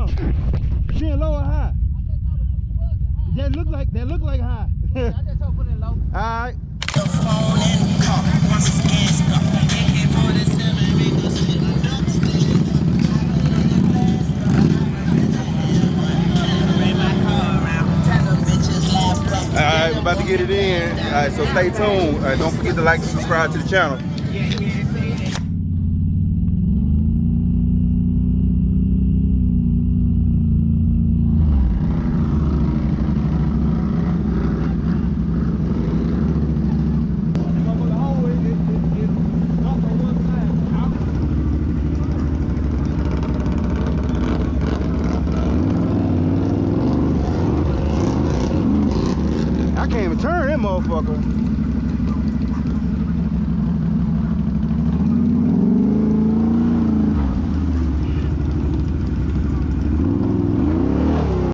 huh? She in low or high? That look like high. I just told put it low. Alright. Alright, we're about to get it in. Alright, so stay tuned. Don't forget to like and subscribe to the channel. I can't even turn that motherfucker.